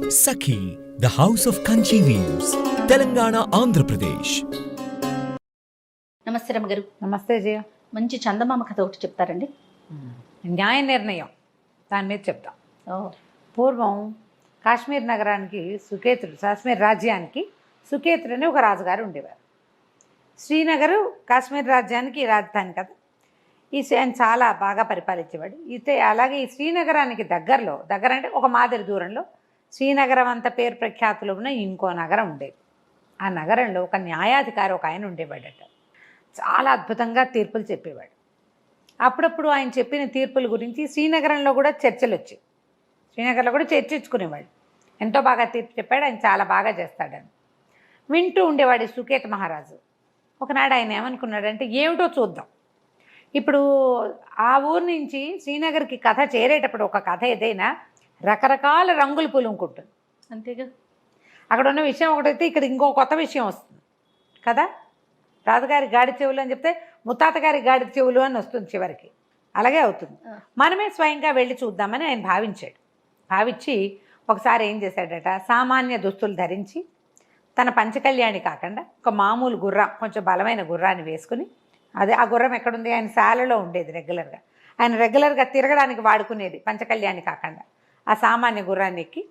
Sakhi, the House of Kanchi Weaves, Telangana, Andhra Pradesh. నమస్తే రమ్మగారు. నమస్తే జయ. మంచి చందమామ కథ ఒకటి చెప్తారండి. న్యాయ నిర్ణయం దాని మీద చెప్తాం. ఓ పూర్వం కాశ్మీర్ నగరానికి కాశ్మీర్ రాజ్యానికి సుకేతుడు అని ఒక రాజుగారు ఉండేవారు. శ్రీనగరు కాశ్మీర్ రాజ్యానికి రాజధాని కదా. ఆయన చాలా బాగా పరిపాలించేవాడు. అలాగే ఈ శ్రీనగరానికి దగ్గర అంటే ఒక మాదిరి దూరంలో శ్రీనగరం అంత పేరు ప్రఖ్యాతులు ఉన్న ఇంకో నగరం ఉండేది. ఆ నగరంలో ఒక న్యాయాధికారి ఒక ఆయన ఉండేవాడట. చాలా అద్భుతంగా తీర్పులు చెప్పేవాడు. అప్పుడప్పుడు ఆయన చెప్పిన తీర్పుల గురించి శ్రీనగరంలో కూడా చర్చలు వచ్చాయి. శ్రీనగర్లో కూడా చర్చించుకునేవాడు. ఎంతో బాగా తీర్పు చెప్పాడు, ఆయన చాలా బాగా చేస్తాడని వింటూ ఉండేవాడు సుకేత మహారాజు. ఒకనాడు ఆయన ఏమనుకున్నాడంటే, ఏమిటో చూద్దాం. ఇప్పుడు ఆ ఊరు నుంచి శ్రీనగర్కి కథ చేరేటప్పుడు ఒక కథ ఏదైనా రకరకాల రంగులు పులుముకుంటుంది అంతేగా. అక్కడ ఉన్న విషయం ఒకటైతే ఇక్కడ ఇంకో కొత్త విషయం వస్తుంది కదా. రాజుగారి గాడి చెవులు అని చెప్తే ముత్తాత గారి గాడి చెవులు అని వస్తుంది చివరికి. అలాగే అవుతుంది. మనమే స్వయంగా వెళ్ళి చూద్దామని ఆయన భావించి ఒకసారి ఏం చేశాడట, సామాన్య దుస్తులు ధరించి తన పంచకళ్యాణి కాకుండా ఒక మామూలు గుర్రం, కొంచెం బలమైన గుర్రాన్ని వేసుకుని, ఆ గుర్రం ఎక్కడుంది, ఆయన శాలలో ఉండేది రెగ్యులర్గా. ఆయన రెగ్యులర్గా తిరగడానికి వాడుకునేది పంచకళ్యాణి కాకుండా ఆ సామాన్య గుర్రాన్ని ఎక్కి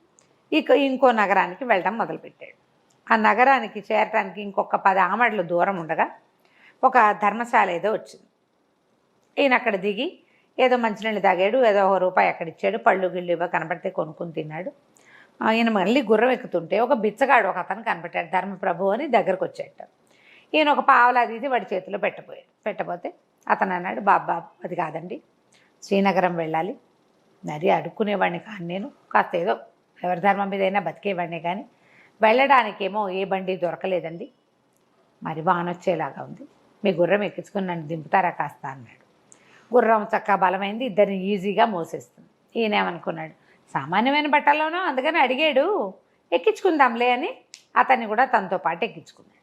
ఇంకో నగరానికి వెళ్ళడం మొదలుపెట్టాడు. ఆ నగరానికి చేరటానికి ఇంకొక 10 ఆమడల దూరం ఉండగా ఒక ధర్మశాల ఏదో వచ్చింది. ఈయన అక్కడ దిగి ఏదో మంచినీళ్ళు తాగాడు, ఏదో ₹1 అక్కడ ఇచ్చాడు, పళ్ళు గిళ్ళు ఇవ్వ కనపడితే కొనుక్కుని తిన్నాడు. ఈయన మళ్ళీ గుర్రం ఎక్కుతుంటే ఒక బిచ్చగాడు ఒక అతను కనపడ్డాడు, ధర్మప్రభు అని దగ్గరకు వచ్చాట. ఈయన ఒక పావలా తీసి వాడి చేతిలో పెట్టబోతే అతను అన్నాడు, బాబా అది కాదండి, శ్రీనగరం వెళ్ళాలి, మరి అడుక్కునేవాడిని కానీ నేను, కాస్త ఏదో ఎవరి ధర్మం మీద అయినా బతికేవాడిని, కానీ వెళ్ళడానికేమో ఏ బండి దొరకలేదండి, మరి వానొచ్చేలాగా ఉంది, మీ గుర్రం ఎక్కించుకుని నన్ను దింపుతారా కాస్త అన్నాడు. గుర్రం చక్కగా బలమైంది, ఇద్దరిని ఈజీగా మోసేస్తుంది. ఈయనేమనుకున్నాడు, సామాన్యమైన బట్టలోనో అందుకని అడిగాడు, ఎక్కించుకుందాంలే అని అతన్ని కూడా తనతో పాటు ఎక్కించుకున్నాడు.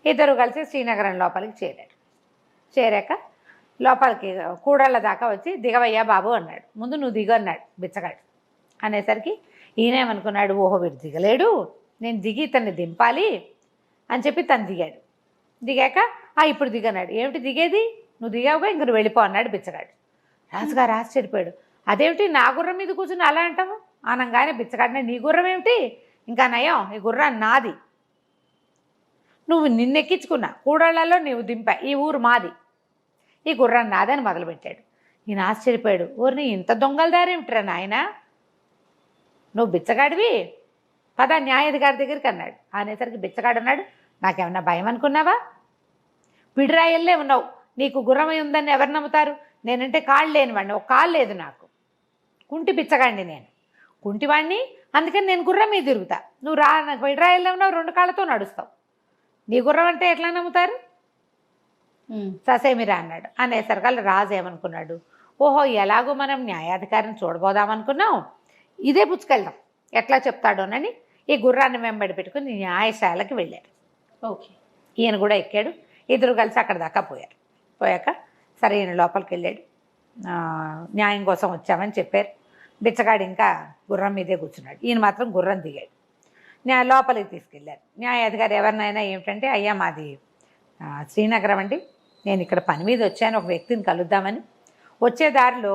ఇద్దరు కలిసి శ్రీనగరం లోపలికి చేరాక లోపలికి కూడళ్ళ దాకా వచ్చి, దిగవయ్యా బాబు అన్నాడు. ముందు నువ్వు దిగు అన్నాడు బిచ్చగాడు. అనేసరికి ఈయనేమనుకున్నాడు, ఓహో వీడు దిగలేడు, నేను దిగి ఇతన్ని దింపాలి అని చెప్పి తను దిగాక ఇప్పుడు దిగన్నాడు. ఏమిటి దిగేది, నువ్వు దిగావుగా ఇంక నువ్వు వెళ్ళిపో అన్నాడు బిచ్చగాడు. రాజుగారు ఆశ్చర్యపోయాడు, అదేమిటి నా గుర్రం మీద కూర్చుని అలా అంటావు అనగానే బిచ్చగాడిని, నీ గుర్రం ఏమిటి, ఇంకా నయం ఈ గుర్రం నాది, నువ్వు నిన్నెక్కించుకున్నా, కూడళ్లలో నీవు దింపా, ఈ ఊరు మాది, ఈ గుర్రం నాదని మొదలుపెట్టాడు. ఈయన ఆశ్చర్యపోయాడు, ఊరిని ఇంత దొంగలదారేమిట్రా నాయన, నువ్వు బిచ్చగాడివి, పద న్యాయాధికారి దగ్గరికి అన్నాడు. అనేసరికి బిచ్చగాడు అన్నాడు, నాకేమన్నా భయం అనుకున్నావా, పిడిరాయల్లే ఉన్నావు, నీకు గుర్రమై ఉందని ఎవరు నమ్ముతారు, నేనంటే కాళ్ళు లేనివాడిని, ఒక కాళ్ళు లేదు నాకు, కుంటి బిచ్చగాడిని నేను, కుంటివాడిని, అందుకని నేను గుర్రం మీద తిరుగుతా, నువ్వు నాకు పిడిరాయల్లే ఉన్నావు, 2 కాళ్ళతో నడుస్తావు, నీ గుర్రం అంటే ఎట్లా నమ్ముతారు, ససేమిరా అన్నాడు. అనేసరికి రాజు ఏమనుకున్నాడు, ఓహో ఎలాగో మనం న్యాయాధికారిని చూడబోదామనుకున్నాం, ఇదే పుచ్చుకెళ్దాం ఎట్లా చెప్తాడోనని ఈ గుర్రాన్ని వెంబడి పెట్టుకుని న్యాయశాలకి వెళ్ళారు. ఓకే. ఈయన కూడా ఎక్కాడు, ఇద్దరు కలిసి అక్కడ దాకా పోయాక సరే ఈయన లోపలికి వెళ్ళాడు. న్యాయం కోసం వచ్చామని చెప్పారు. బిచ్చగాడు ఇంకా గుర్రం మీదే కూర్చున్నాడు, ఈయన మాత్రం గుర్రం దిగాడు. లోపలికి తీసుకెళ్ళారు. న్యాయాధికారి ఎవరినైనా ఏమిటంటే, అయ్యా మాది శ్రీనగరం అండి, నేను ఇక్కడ పని మీద వచ్చాను, ఒక వ్యక్తిని కలుద్దామని, వచ్చే దారిలో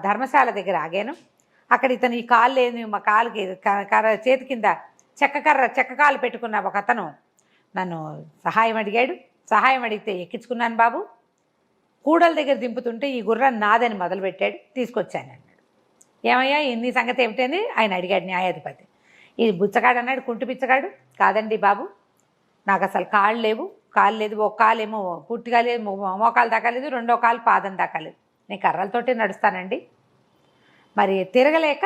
ధర్మశాల దగ్గర ఆగాను, అక్కడ ఇతను ఈ కాలు లేని మా కాలుకి చేతి కింద చెక్క కాలు పెట్టుకున్న ఒక అతను నన్ను సహాయం అడిగితే ఎక్కించుకున్నాను బాబు, కూడల దగ్గర దింపుతుంటే ఈ గుర్రం నాదని మొదలుపెట్టాడు, తీసుకొచ్చాను అన్నాడు. ఏమయ్యా ఇన్ని సంగతి ఏమిటని ఆయన అడిగాడు న్యాయాధిపతి. ఈ బుచ్చగాడు అన్నాడు, కుంటి బిచ్చగాడు, కాదండి బాబు, నాకు అసలు కాళ్ళు లేదు, ఒక కాలేమో పూర్తిగా లేదు, మోకాలు దాకా లేదు, 2వ కాలు పాదం దాకా లేదు, నేను కర్రలతోటే నడుస్తానండి, మరి తిరగలేక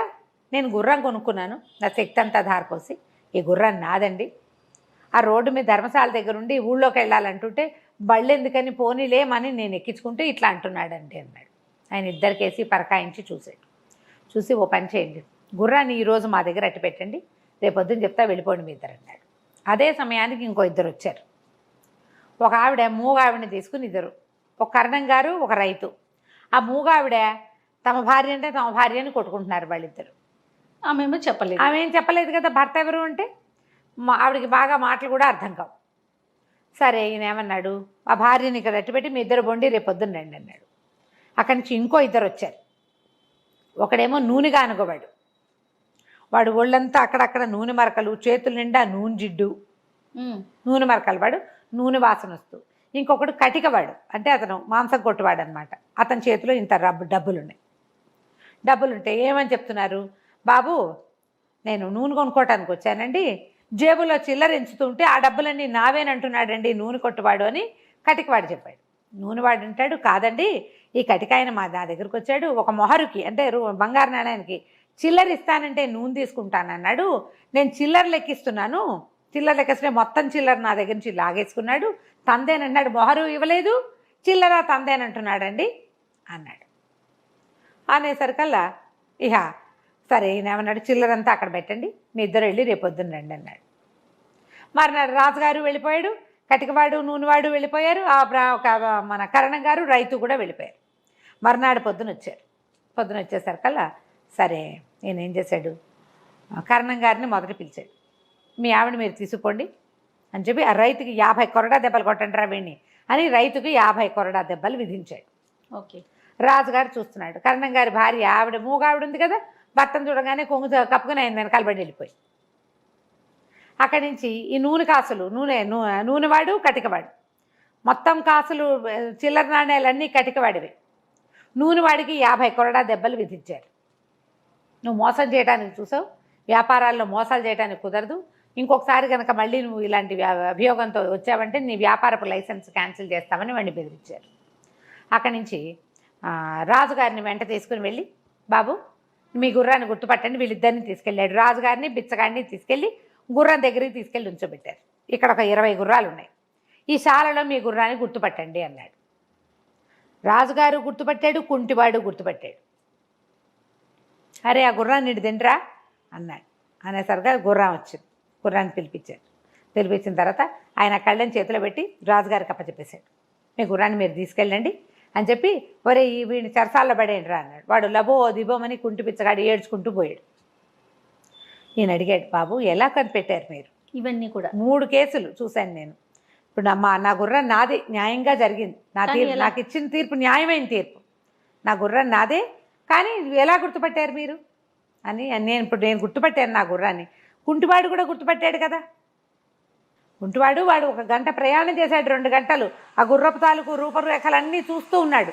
నేను గుర్రం కొనుక్కున్నాను, నా శక్తి అంతా ధారపోసి, ఈ గుర్రం నాదండి, ఆ రోడ్డు మీద ధర్మశాల దగ్గర ఉండి ఊళ్ళోకి వెళ్ళాలంటుంటే బళ్ళు ఎందుకని పోనీలేమని నేను ఎక్కించుకుంటే ఇట్లా అంటున్నాడండి అన్నాడు. ఆయన ఇద్దరికేసి పరకాయించి చూసి ఓ పని చేయండి, గుర్రాన్ని ఈరోజు మా దగ్గర అట్టి పెట్టండి, రేపొద్దున చెప్తా వెళ్ళిపోండి మీ ఇద్దరు అన్నాడు. అదే సమయానికి ఇంకో ఇద్దరు వచ్చారు. ఒక ఆవిడ మూగావిడని తీసుకుని ఇద్దరు, ఒక కరణం గారు ఒక రైతు. ఆ మూగావిడ తమ భార్య అంటే తమ భార్యని కొట్టుకుంటున్నారు వాళ్ళిద్దరు. ఆమెమో చెప్పలేదు. ఆమె ఏం చెప్పలేదు కదా భర్త ఎవరు అంటే. ఆవిడకి బాగా మాటలు కూడా అర్థం కావు. సరే ఈయన ఏమన్నాడు, ఆ భార్యని ఇక్కడ అట్టుపెట్టి మీ ఇద్దరు బొండి రేపు పొద్దున్న రండి అన్నాడు. అక్కడి నుంచి ఇంకో ఇద్దరు వచ్చారు. ఒకడేమో నూనెగా అనుకోవాడు, వాడు ఒళ్ళంతా అక్కడక్కడ నూనె మరకలు, చేతుల నిండా నూనె జిడ్డు, నూనె మరకలు, వాడు నూనె వాసన వస్తూ. ఇంకొకడు కటికవాడు, అంటే అతను మాంసం కొట్టువాడు అనమాట. అతని చేతిలో ఇంత డబ్బులున్నాయి. డబ్బులుంటే ఏమని చెప్తున్నారు, బాబు నేను నూనె కొనుక్కోవటానికి వచ్చానండి, జేబులో చిల్లర ఎంచుతుంటే ఆ డబ్బులన్నీ నావేనంటున్నాడండి నూనె కొట్టువాడు అని కటికవాడు చెప్పాడు. నూనెవాడు అంటాడు, కాదండి ఈ కటికాయన నా దగ్గరికి వచ్చాడు, ఒక మొహరుకి అంటే బంగారు నాణ్యానికి చిల్లర ఇస్తానంటే నూనె తీసుకుంటానన్నాడు, నేను చిల్లర లెక్కిస్తున్నాను, చిల్లర లెక్కిస్తే మొత్తం చిల్లర నా దగ్గర నుంచి లాగేసుకున్నాడు, తందేనన్నాడు, మొహరు ఇవ్వలేదు, చిల్లర తందేనంటున్నాడండి అన్నాడు. అనేసరికల్లా ఇహ సరే ఈయన ఏమన్నాడు, చిల్లరంతా అక్కడ పెట్టండి, మీ ఇద్దరు వెళ్ళి రేపు పొద్దున్న రండి అన్నాడు. మర్నాడు రాజుగారు వెళ్ళిపోయాడు, కటికవాడు నూనెవాడు వెళ్ళిపోయారు, మన కరణం గారు రైతు కూడా వెళ్ళిపోయారు. మర్నాడు పొద్దున వచ్చారు. పొద్దున వచ్చేసరికల్లా సరే ఈయన ఏం చేశాడు, కరణం గారిని మొదట పిలిచాడు, మీ ఆవిడ మీరు తీసుకుపోండి అని చెప్పి ఆ రైతుకి 50 కొరడా దెబ్బలు కొట్టండి రా వీణ్ణి అని రైతుకి 50 కొరడా దెబ్బలు విధించాడు. ఓకే. రాజుగారు చూస్తున్నాడు, కరణం గారి భార్య ఆవిడ మూగావిడ ఉంది కదా, భర్తను చూడగానే కొంగు కప్పుకుని ఆయన వెనకాల పడి వెళ్ళిపోయి. అక్కడి నుంచి ఈ నూనె కాసులు, నూనెవాడు కటికవాడు, మొత్తం కాసులు చిల్లర నాణ్యాలన్నీ కటికవాడివి. నూనెవాడికి 50 కొరడా దెబ్బలు విధించారు. నువ్వు మోసం చేయడానికి చూసావు, వ్యాపారాల్లో మోసాలు చేయడానికి కుదరదు, ఇంకొకసారి కనుక మళ్ళీ నువ్వు ఇలాంటి అభియోగంతో వచ్చావంటే నీ వ్యాపారపు లైసెన్స్ క్యాన్సిల్ చేస్తామని వాడిని బెదిరించారు. అక్కడి నుంచి రాజుగారిని వెంట తీసుకుని వెళ్ళి, బాబు మీ గుర్రాన్ని గుర్తుపట్టండి, వీళ్ళిద్దరిని తీసుకెళ్ళాడు. రాజుగారిని బిచ్చగాడిని తీసుకెళ్ళి గుర్రం దగ్గరికి తీసుకెళ్ళి ఉంచోబెట్టారు. ఇక్కడ ఒక 20 గుర్రాలు ఉన్నాయి, ఈ శాలలో మీ గుర్రాన్ని గుర్తుపట్టండి అన్నాడు. రాజుగారు గుర్తుపట్టాడు, కుంటివాడు గుర్తుపట్టాడు. అరే ఆ గుర్రాన్ని ఇటు తిండ్రా అన్నాడు. అనేసరిగా గుర్రం వచ్చింది. గుర్రాన్ని పిలిపించాడు. పిలిపించిన తర్వాత ఆయన కళ్ళని చేతిలో పెట్టి రాజుగారికి అప్పచెప్పేశాడు. మీ గుర్రాన్ని మీరు తీసుకెళ్ళండి అని చెప్పి, ఒరే వీడిని చెరసాల్లో పడేయండి రా అన్నాడు. వాడు లబో దిబోమని కుంటిపిచ్చగాడు ఏడ్చుకుంటూ పోయాడు. ఈయన అడిగాడు, బాబు ఎలా కనిపెట్టారు మీరు? ఇవన్నీ కూడా 3 కేసులు చూశాను నేను. ఇప్పుడు నా గుర్రం నాదే, న్యాయంగా జరిగింది, నాకు ఇచ్చిన తీర్పు న్యాయమైన తీర్పు, నా గుర్రం నాదే, కానీ ఎలా గుర్తుపట్టారు మీరు అని. నేను గుర్తుపట్టాను నా గుర్రాన్ని. కుంటివాడు కూడా గుర్తుపట్టాడు కదా. కుంటివాడు వాడు 1 గంట ప్రయాణం చేశాడు, 2 గంటలు ఆ గుర్రపు తాలూకు రూపరేఖలన్నీ చూస్తూ ఉన్నాడు.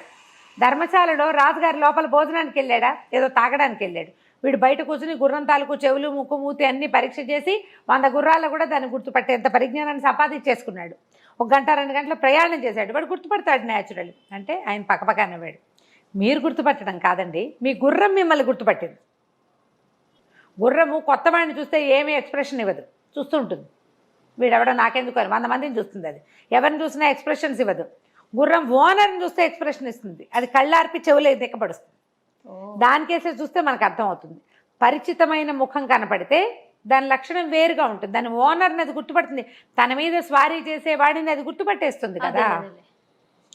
ధర్మశాలలో రాజుగారి లోపల భోజనానికి వెళ్ళాడా, ఏదో తాగడానికి వెళ్ళాడు. వీడు బయట కూర్చుని గుర్రం తాలూకు చెవులు ముక్కు మూతి అన్నీ పరీక్ష చేసి 100 గుర్రాలు కూడా దాన్ని గుర్తుపట్టేంత పరిజ్ఞానాన్ని సంపాదించేసుకున్నాడు. 1 గంట 2 గంటల ప్రయాణం చేశాడు, వాడు గుర్తుపడతాడు న్యాచురల్. అంటే ఆయన పక్కపక్క అనేవాడు, మీరు గుర్తుపట్టడం కాదండి, మీ గుర్రం మిమ్మల్ని గుర్తుపట్టింది. గుర్రము కొత్త వాడిని చూస్తే ఏమీ ఎక్స్ప్రెషన్ ఇవ్వదు, చూస్తూ ఉంటుంది. వీడెవడో నాకెందుకు అని 100 మందిని చూస్తుంది. అది ఎవరిని చూసినా ఎక్స్ప్రెషన్స్ ఇవ్వదు. గుర్రం ఓనర్ని చూస్తే ఎక్స్ప్రెషన్ ఇస్తుంది, అది కళ్ళార్పి చెవులు దిక్కపడుస్తుంది. దానికేసే చూస్తే మనకు అర్థమవుతుంది. పరిచితమైన ముఖం కనపడితే దాని లక్షణం వేరుగా ఉంటుంది, దాని ఓనర్ని అది గుర్తుపడుతుంది, తన మీద స్వారీ చేసే వాడిని అది గుర్తుపట్టేస్తుంది కదా.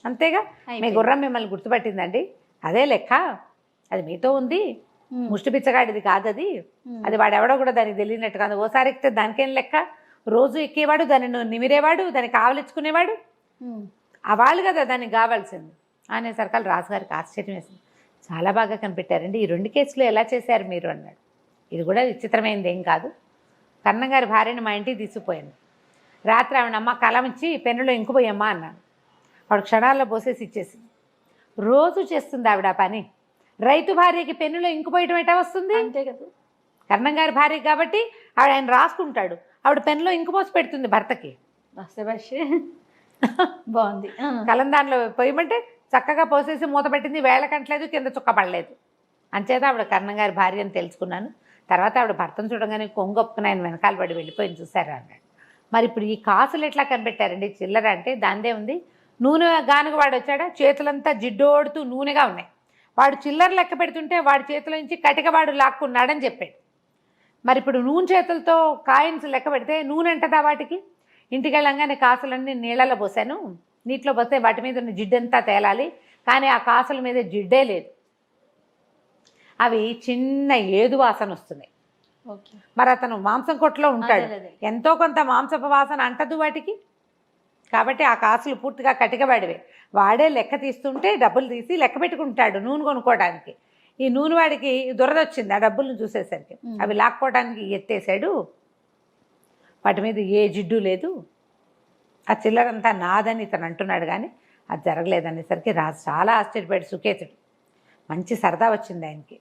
అంతేగా, మీ గుర్రం మిమ్మల్ని గుర్తుపట్టిందండి, అదే లెక్క, అది మీతో ఉంది, ముష్టి పిచ్చగాడిది కాదు అది, అది వాడెవడో కూడా దానికి తెలియనట్టు కాదు. ఓసారి ఎక్కితే దానికేం లెక్క, రోజు ఎక్కేవాడు, దాన్ని నిమిరేవాడు, దాన్ని కావలించుకునేవాడు, ఆ వాళ్ళు కదా దానికి కావాల్సింది అనేసరికల్ రాజుగారికి ఆశ్చర్యం వేసింది. చాలా బాగా కనిపెట్టారండి, ఈ 2 కేసులు ఎలా చేశారు మీరు అన్నాడు. ఇది కూడా విచిత్రమైనది ఏం కాదు, కన్నగారి భార్యని మా ఇంటికి తీసుకుపోయాను, రాత్రి ఆవిడమ్మ కలం ఇచ్చి పెన్నులో ఇంకుపోయమ్మా అన్నాను. వాడు క్షణాల్లో పోసేసి ఇచ్చేసింది. రోజు చేస్తుంది ఆవిడ పని. రైతు భార్యకి పెన్నులో ఇంకుపోయటం ఎటా వస్తుంది? అంతే కదా, కర్ణంగారి భార్య కాబట్టి ఆయన రాసుకుంటాడు, ఆవిడ పెన్నులో ఇంకుపోసి పెడుతుంది భర్తకి. బాగుంది. కలం దానిలో పోయమంటే చక్కగా పోసేసి మూత పెట్టింది, వేళ కంటలేదు, కింద చుక్క పడలేదు. అంచేత ఆవిడ కర్ణంగారి భార్య అని తెలుసుకున్నాను. తర్వాత ఆవిడ భర్తను చూడగానే కొంగొప్పుకుని ఆయన వెనకాల పడి వెళ్ళిపోయింది, చూసారా అన్నాడు. మరి ఇప్పుడు ఈ కాసులు ఎట్లా కనిపెట్టారండి? చిల్లర అంటే దాందే ఉంది. నూనె గానుగ వాడు వచ్చాడా, చేతులంతా జిడ్డోడుతూ నూనెగా ఉన్నాయి. వాడు చిల్లర లెక్క పెడుతుంటే వాడి చేతిలో నుంచి కటికవాడు లాక్కున్నాడని చెప్పాడు. మరి ఇప్పుడు నూనె చేతులతో కాయిన్స్ లెక్క పెడితే నూనె అంటదా వాటికి? ఇంటికి వెళ్ళంగానే కాసులన్నీ నీళ్ళలో పోసాను, నీటిలో పోస్తే వాటి మీద ఉన్న జిడ్డంతా తేలాలి, కానీ ఆ కాసుల మీద జిడ్డే లేదు, అవి చిన్న ఏదు వాసన వస్తున్నాయి. ఓకే. మరి అతను మాంసం కొట్టులో ఉంటాడు, అదే, అదే. ఎంతో కొంత మాంసపు వాసన అంటదు వాటికి. కాబట్టి ఆ కాసులు పూర్తిగా కటికవాడివే. వాడే లెక్క తీస్తుంటే డబ్బులు తీసి లెక్క పెట్టుకుంటాడు నూనె కొనుక్కోవడానికి. ఈ నూనె వాడికి దురదొచ్చింది ఆ డబ్బులను చూసేసరికి. అవి లాక్కోవడానికి ఎత్తేసాడు. వాటి మీద ఏ జిడ్డు లేదు, ఆ చిల్లరంతా నాదని ఇతను అంటున్నాడు. కానీ అది జరగలేదనేసరికి రాజు చాలా ఆశ్చర్యపోయాడు సుకేతుడు. మంచి సరదా వచ్చింది ఆయనకి.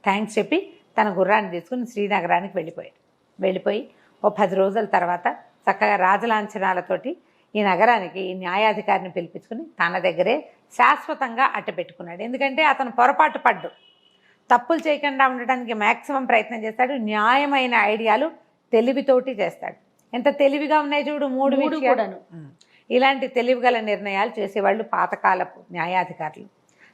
థ్యాంక్స్ చెప్పి తన గుర్రాన్ని తీసుకుని శ్రీనగరానికి వెళ్ళిపోయి ఓ 10 రోజుల తర్వాత చక్కగా రాజలాంఛనాలతోటి ఈ నగరానికి ఈ న్యాయాధికారిని పిలిపించుకుని తన దగ్గరే శాశ్వతంగా అట్టపెట్టుకున్నాడు. ఎందుకంటే అతను పొరపాటు పడ్డు, తప్పులు చేయకుండా ఉండడానికి మ్యాక్సిమం ప్రయత్నం చేస్తాడు. న్యాయమైన ఐడియాలు తెలివితోటి చేస్తాడు. ఎంత తెలివిగా ఉన్నాయి చూడు, మూడు విషయాలు. కూడాను. ఇలాంటి తెలివిగల నిర్ణయాలు చేసేవాళ్ళు పాతకాలపు న్యాయాధికారులు.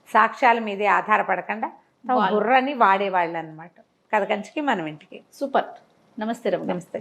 సాక్ష్యాల మీదే ఆధారపడకుండా తమ బుర్రని వాడేవాళ్ళు అనమాట. కథ కంచికి మనం ఇంటికి. సూపర్. నమస్తే రమ్య. నమస్తే.